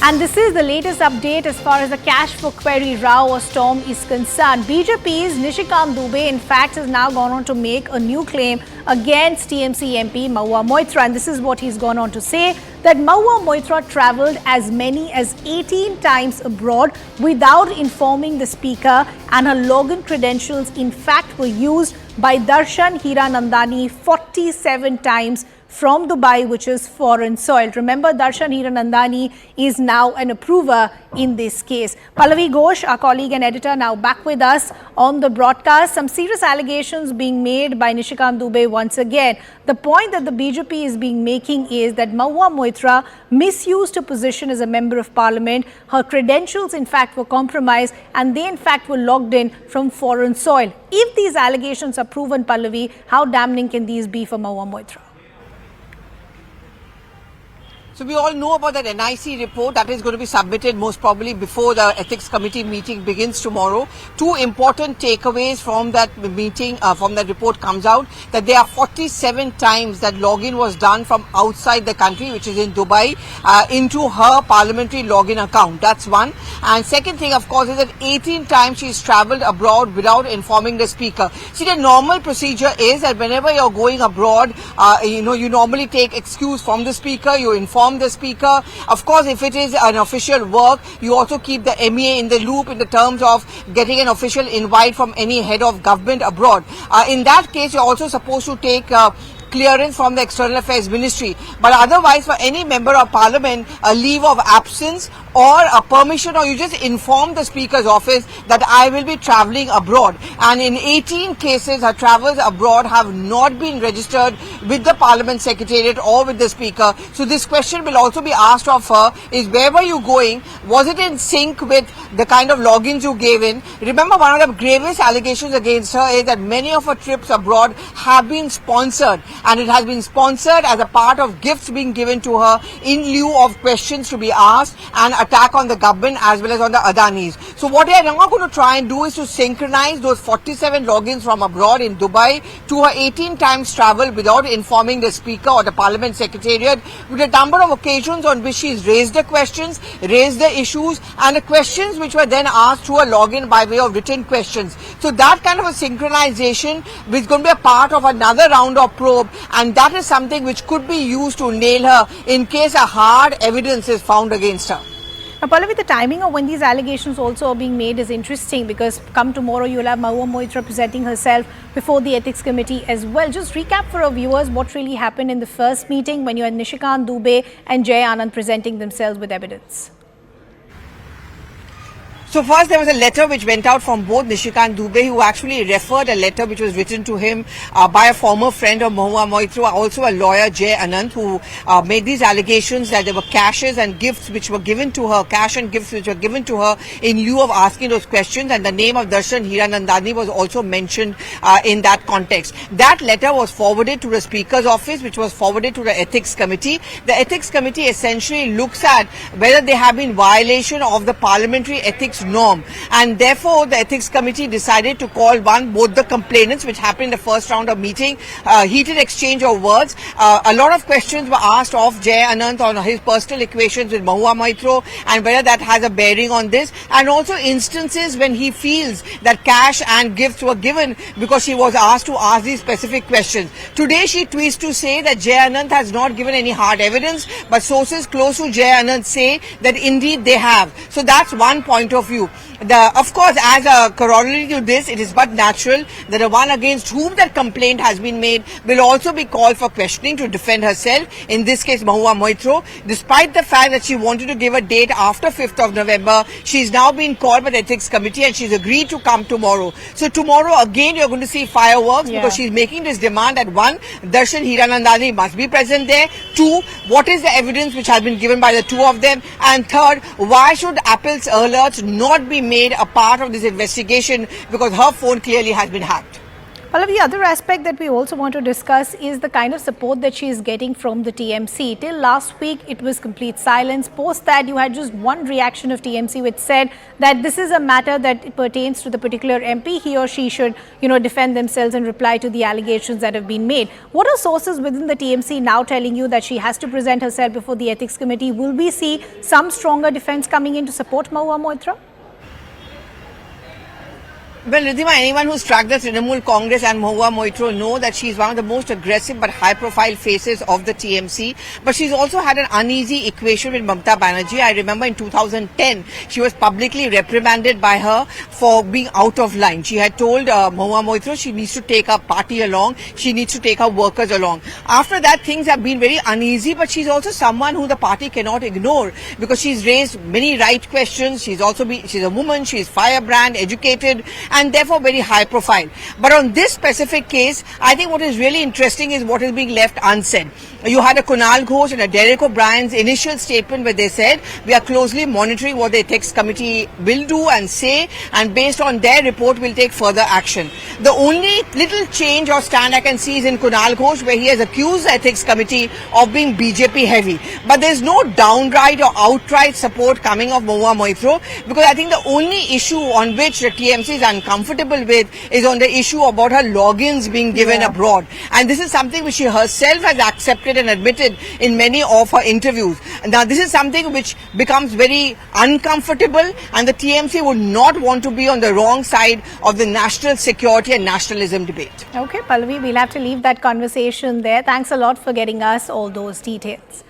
And this is the latest update as far as the cash for query row or storm is concerned. BJP's Nishikant Dubey, in fact, has now gone on to make a new claim against TMC MP Mahua Moitra. And this is what he's gone on to say, that Mahua Moitra travelled as many as 18 times abroad without informing the speaker, and her login credentials, in fact, were used by Darshan Hiranandani 47 times from Dubai, which is foreign soil. Remember, Darshan Hiranandani is now an approver in this case. Pallavi Ghosh, our colleague and editor, now back with us on the broadcast. Some serious allegations being made by Nishikant Dubey once again. The point that the BJP is being making is that Mahua Moitra misused her position as a member of parliament. Her credentials, in fact, were compromised, and they, in fact, were logged in from foreign soil. If these allegations are proven, Pallavi, how damning can these be for Mahua Moitra? So we all know about that NIC report that is going to be submitted most probably before the Ethics Committee meeting begins tomorrow. Two important takeaways from that meeting, from that report comes out, that there are 47 times that login was done from outside the country, which is in Dubai, into her parliamentary login account. That's one. And second thing, of course, is that 18 times she's travelled abroad without informing the speaker. See, the normal procedure is that whenever you're going abroad, you normally take excuse from the speaker, you inform the speaker. Of course, if it is an official work, you also keep the MEA in the loop in the terms of getting an official invite from any head of government abroad. In that case, you're also supposed to take clearance from the External Affairs Ministry. But otherwise, for any member of parliament, a leave of absence or a permission, or you just inform the Speaker's office that I will be travelling abroad. And in 18 cases, her travels abroad have not been registered with the Parliament Secretariat or with the Speaker. So this question will also be asked of her, is where were you going? Was it in sync with the kind of logins you gave in? Remember, one of the gravest allegations against her is that many of her trips abroad have been sponsored. And it has been sponsored as a part of gifts being given to her in lieu of questions to be asked and attack on the government as well as on the Adanis. So what they are now going to try and do is to synchronize those 47 logins from abroad in Dubai to her 18 times travel without informing the Speaker or the Parliament Secretariat, with a number of occasions on which she's raised the questions, raised the issues, and the questions which were then asked through a login by way of written questions. So that kind of a synchronization is going to be a part of another round of probe, and that is something which could be used to nail her in case a hard evidence is found against her. Now, Pallavi, the timing of when these allegations also are being made is interesting, because come tomorrow you'll have Mahua Moitra presenting herself before the Ethics Committee as well. Just recap for our viewers what really happened in the first meeting when you had Nishikant Dubey and Jay Anand presenting themselves with evidence. So first there was a letter which went out from both Nishikant Dubey, who actually referred a letter which was written to him by a former friend of Mahua Moitra, also a lawyer, Jay Anand, who made these allegations that there were caches and gifts which were given to her, cash and gifts which were given to her in lieu of asking those questions, and the name of Darshan Hiranandani was also mentioned in that context. That letter was forwarded to the Speaker's office, which was forwarded to the Ethics Committee. The Ethics Committee essentially looks at whether there have been violation of the parliamentary ethics norm, and therefore the Ethics Committee decided to call both the complainants, which happened in the first round of meeting, heated exchange of words. A lot of questions were asked of Jay Anand on his personal equations with Mahua Moitra and whether that has a bearing on this, and also instances when he feels that cash and gifts were given because she was asked to ask these specific questions. Today she tweets to say that Jay Anand has not given any hard evidence, but sources close to Jay Anand say that indeed they have. So that's one point of view. Of course, as a corollary to this, it is but natural that the one against whom that complaint has been made will also be called for questioning to defend herself, in this case Mahua Moitra. Despite the fact that she wanted to give a date after 5th of November, she's now been called by the Ethics Committee and she's agreed to come tomorrow. So tomorrow again you're going to see fireworks, because she's making this demand that one, Darshan Hiranandani must be present there. Two, what is the evidence which has been given by the two of them? And third, why should Apple's alerts not be made a part of this investigation, because her phone clearly has been hacked? Well, the other aspect that we also want to discuss is the kind of support that she is getting from the TMC. Till last week, it was complete silence. Post that, you had just one reaction of TMC which said that this is a matter that pertains to the particular MP. He or she should, defend themselves and reply to the allegations that have been made. What are sources within the TMC now telling you that she has to present herself before the Ethics Committee? Will we see some stronger defense coming in to support Mahua Moitra? Well, Ridhima, anyone who's tracked the Trinamool Congress and Mahua Moitra know that she's one of the most aggressive but high-profile faces of the TMC. But she's also had an uneasy equation with Mamata Banerjee. I remember in 2010, she was publicly reprimanded by her for being out of line. She had told Mahua Moitra she needs to take her party along, she needs to take her workers along. After that, things have been very uneasy, but she's also someone who the party cannot ignore because she's raised many right questions. She's a woman, she's firebrand, educated, and therefore very high profile. But on this specific case, I think what is really interesting is what is being left unsaid. You had a Kunal Ghosh and a Derek O'Brien's initial statement where they said, we are closely monitoring what the Ethics Committee will do and say, and based on their report, we'll take further action. The only little change or stand I can see is in Kunal Ghosh, where he has accused the Ethics Committee of being BJP heavy. But there's no downright or outright support coming of Mahua Moitra, because I think the only issue on which the TMC is uncomfortable with is on the issue about her logins being given abroad. And this is something which she herself has accepted and admitted in many of her interviews. Now, this is something which becomes very uncomfortable, and the TMC would not want to be on the wrong side of the national security and nationalism debate. Okay, Pallavi, we'll have to leave that conversation there. Thanks a lot for getting us all those details.